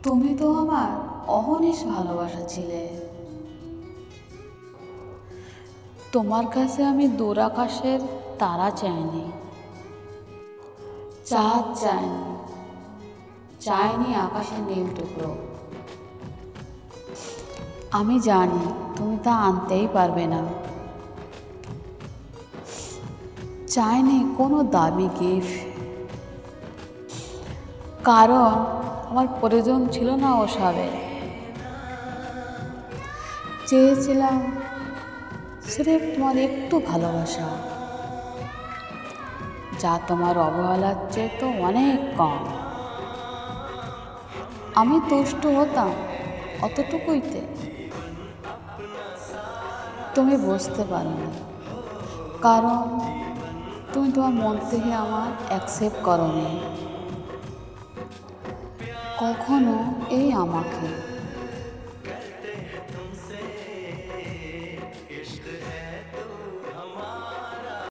তুমি তো আমার অহনিশ ভালোবাসা ছিলে। তোমার কাছে আমি দূর আকাশের তারা চাইনি, চাঁদ চাইনি, চাইনি আকাশের নীল টুকরো। আমি জানি তুমি তা আনতেই পারবে না। চাইনি কোনো দামি গিফট, কারণ আমার প্রয়োজন ছিল না ওসবের। চেয়েছিলাম স্রেফ তোমার একটু ভালোবাসা, যা তোমার অবহেলার চেয়ে তো অনেক কম। আমি তুষ্ট হতাম অতটুকুইতে। তুমি বুঝতে পারোনি, কারণ তুমি তোমার মন থেকে আমার অ্যাকসেপ্ট করোনি কখনো এই আমাকে।